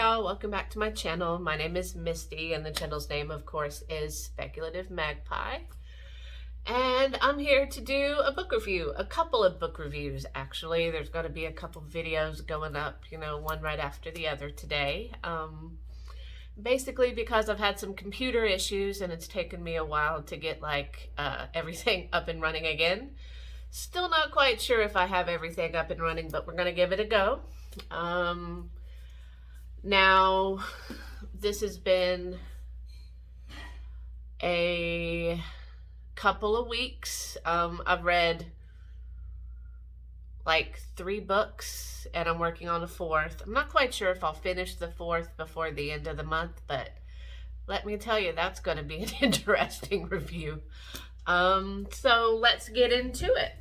y'all, welcome back to my channel. My name is Misty and the channel's name of course is Speculative Magpie. And I'm here to do a book review, a couple of book reviews actually. There's going to be a couple videos going up, one right after the other today. Basically because I've had some computer issues and it's taken me a while to get everything up and running again. Still not quite sure if I have everything up and running, but we're going to give it a go. Now, this has been a couple of weeks. I've read like 3 books and I'm working on a 4th. I'm not quite sure if I'll finish the 4th before the end of the month, but let me tell you, that's going to be an interesting review. So let's get into it.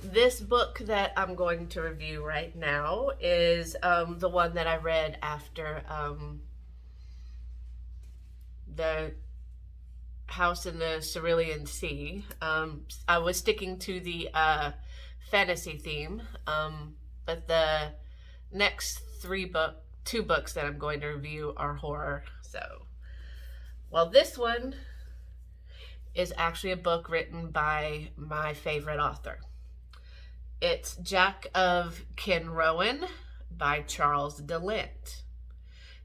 This book that I'm going to review right now is the one that I read after The House in the Cerulean Sea. I was sticking to the fantasy theme, but the next 2 books that I'm going to review are horror. So, well, this one is actually a book written by my favorite author. It's Jack of Kinrowan by Charles De LInt.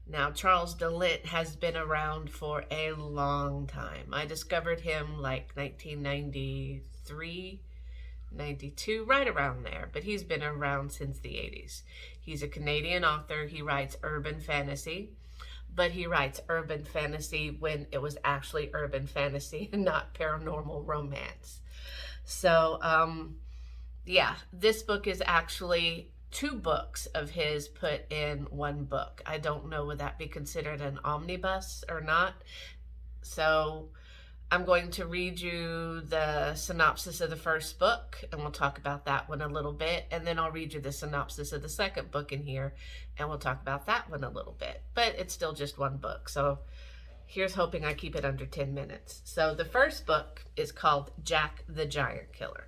Now, Charles De LInt has been around for a long time. I discovered him like 1993, 92, right around there. But he's been around since the 80s. He's a Canadian author. He writes urban fantasy. But he writes urban fantasy when it was actually urban fantasy and not paranormal romance. So, yeah, this book is actually 2 books of his put in 1 book. I don't know, would that be considered an omnibus or not? So I'm going to read you the synopsis of the first book, and we'll talk about that one a little bit. And then I'll read you the synopsis of the second book in here, and we'll talk about that one a little bit. But it's still just 1 book, so here's hoping I keep it under 10 minutes. So the first book is called Jack the Giant Killer.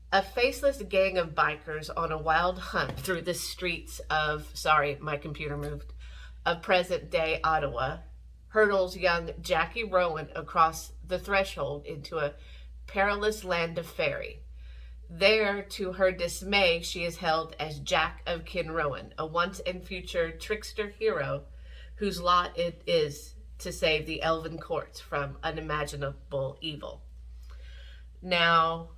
A faceless gang of bikers on a wild hunt through the streets of, sorry, my computer moved, of present-day Ottawa, hurdles young Jackie Rowan across the threshold into a perilous land of fairy. There, to her dismay, she is held as Jack of Kinrowan, a once-and-future trickster hero whose lot it is to save the elven courts from unimaginable evil. Now,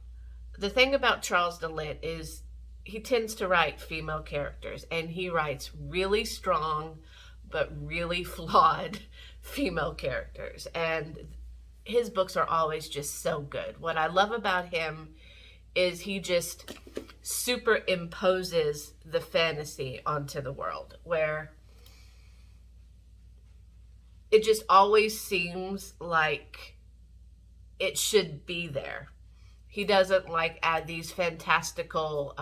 the thing about Charles De LInt is he tends to write female characters, and he writes really strong but really flawed female characters, and his books are always just so good. What I love about him is he just superimposes the fantasy onto the world, where it just always seems like it should be there. He doesn't add these fantastical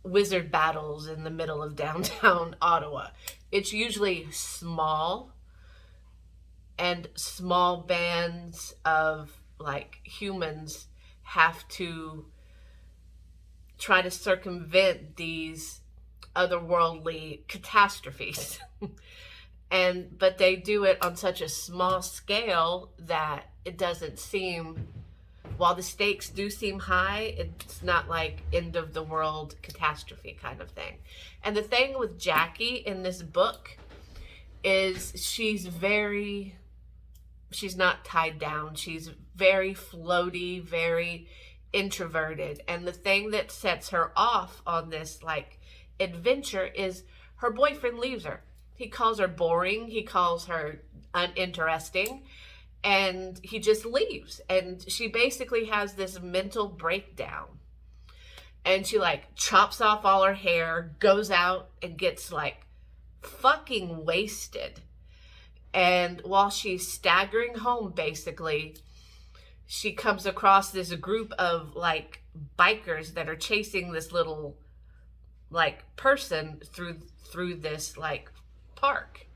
wizard battles in the middle of downtown Ottawa. It's usually small, and small bands of humans have to try to circumvent these otherworldly catastrophes. But they do it on such a small scale that it doesn't seem, while the stakes do seem high, it's not like end of the world catastrophe kind of thing. And the thing with Jackie in this book is she's not tied down. She's very floaty, very introverted. And the thing that sets her off on this adventure is her boyfriend leaves her. He calls her boring. He calls her uninteresting. And he just leaves. And she basically has this mental breakdown. And she chops off all her hair, goes out and gets fucking wasted. And while she's staggering home, basically, she comes across this group of bikers that are chasing this little person through this park.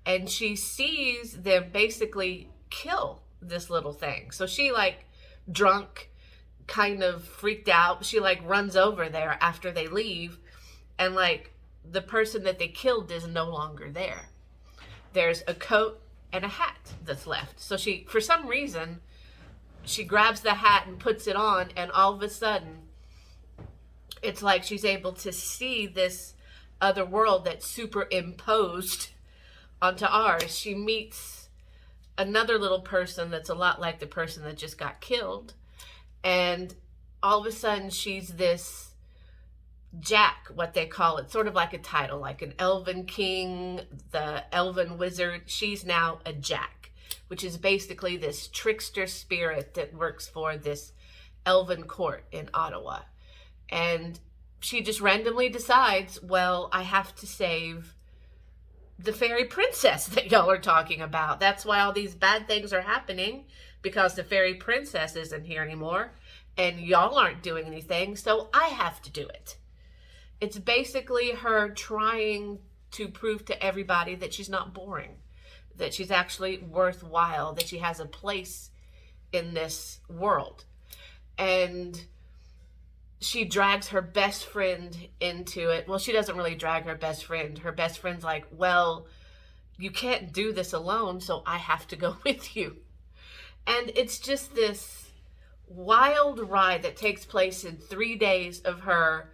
And she sees them basically kill this little thing. So she drunk, kind of freaked out, she runs over there after they leave and like the person that they killed is no longer there. There's a coat and a hat that's left. So she, for some reason, she grabs the hat and puts it on, and all of a sudden it's like she's able to see this other world that's superimposed onto ours. She meets another little person that's a lot like the person that just got killed, and all of a sudden she's this Jack, what they call it, sort of like a title, like an elven king, the elven wizard. She's now a Jack, which is basically this trickster spirit that works for this elven court in Ottawa. And she just randomly decides, well, I have to save the fairy princess that y'all are talking about. That's why all these bad things are happening, because the fairy princess isn't here anymore and y'all aren't doing anything, so I have to do it. It's basically her trying to prove to everybody that she's not boring, that she's actually worthwhile, that she has a place in this world. And she drags her best friend into it. Well, she doesn't really drag her best friend. Her best friend's like, well, you can't do this alone, so I have to go with you. And it's just this wild ride that takes place in 3 days of her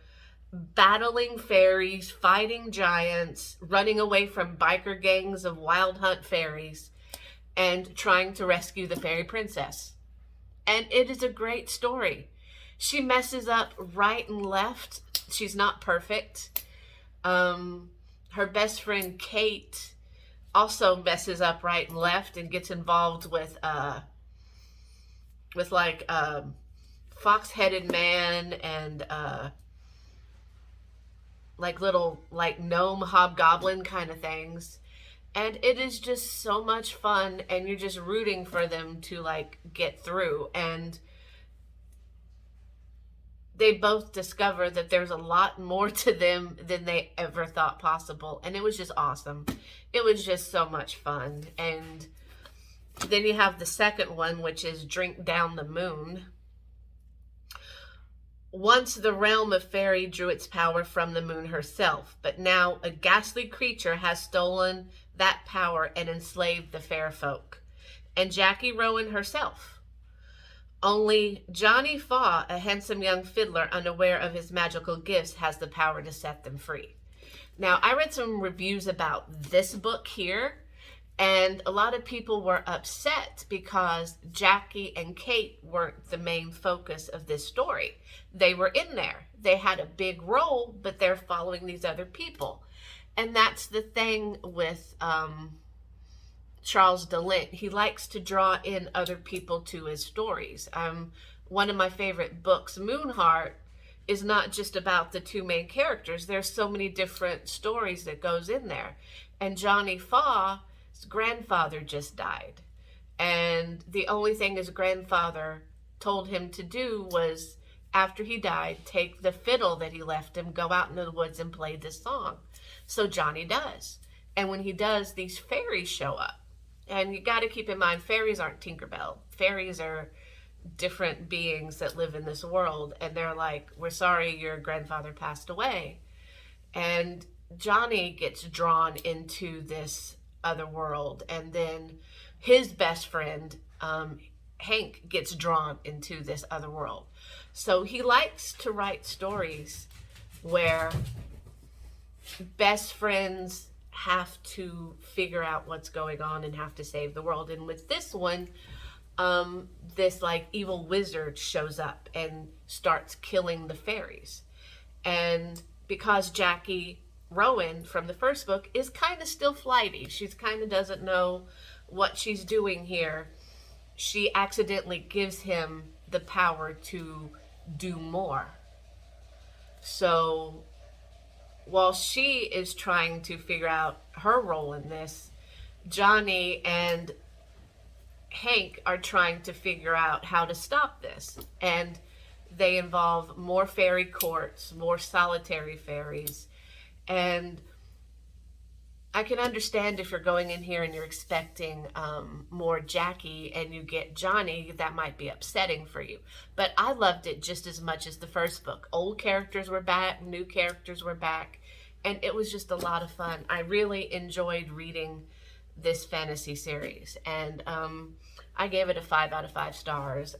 battling fairies, fighting giants, running away from biker gangs of wild hunt fairies, and trying to rescue the fairy princess. And it is a great story. She messes up right and left. She's not perfect. Her best friend Kate also messes up right and left and gets involved with like fox-headed man and like little like gnome hobgoblin kind of things. And it is just so much fun, and you're just rooting for them to like get through. And they both discover that there's a lot more to them than they ever thought possible. And it was just awesome. It was just so much fun. And then you have the second one, which is Drink Down the Moon. Once the realm of fairy drew its power from the moon herself, but now a ghastly creature has stolen that power and enslaved the fair folk, and Jackie Rowan herself. Only Johnny Faw, a handsome young fiddler unaware of his magical gifts, has the power to set them free. Now, I read some reviews about this book here, and a lot of people were upset because Jackie and Kate weren't the main focus of this story. They were in there. They had a big role, but they're following these other people. And that's the thing with Charles De LInt. He likes to draw in other people to his stories. One of my favorite books, Moonheart, is not just about the two main characters. There's so many different stories that goes in there. And Johnny Faw's grandfather just died. And the only thing his grandfather told him to do was, after he died, take the fiddle that he left him, go out into the woods and play this song. So Johnny does. And when he does, these fairies show up. And you got to keep in mind, fairies aren't Tinkerbell. Fairies are different beings that live in this world. And they're like, we're sorry your grandfather passed away. And Johnny gets drawn into this other world. And then his best friend, Hank, gets drawn into this other world. So he likes to write stories where best friends have to figure out what's going on and have to save the world. And with this one, this like evil wizard shows up and starts killing the fairies. And because Jackie Rowan from the first book is kind of still flighty, she's kind of doesn't know what she's doing here, she accidentally gives him the power to do more. So while she is trying to figure out her role in this, Johnny and Hank are trying to figure out how to stop this. And they involve more fairy courts, more solitary fairies. And I can understand if you're going in here and you're expecting more Jackie and you get Johnny, that might be upsetting for you. But I loved it just as much as the first book. Old characters were back, new characters were back, and it was just a lot of fun. I really enjoyed reading this fantasy series, and I gave it a 5 out of 5 stars.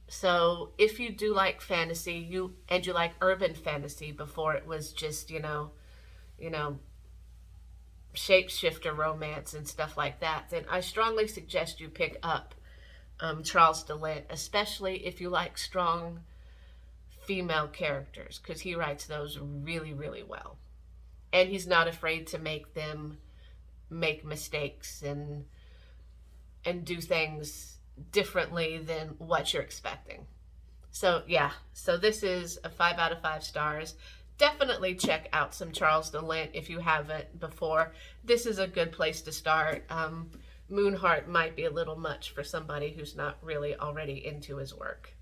So if you do like fantasy, you like urban fantasy before it was just, you know, shapeshifter romance and stuff like that, then I strongly suggest you pick up Charles De LInt, especially if you like strong female characters, because he writes those really, really well. And he's not afraid to make them make mistakes and do things differently than what you're expecting. So yeah, so this is a 5 out of 5 stars. Definitely check out some Charles De LInt if you haven't before. This is a good place to start. Moonheart might be a little much for somebody who's not really already into his work.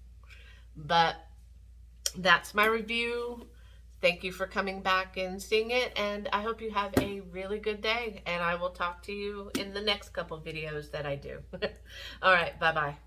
But that's my review. Thank you for coming back and seeing it, and I hope you have a really good day, and I will talk to you in the next couple videos that I do. All right, bye-bye.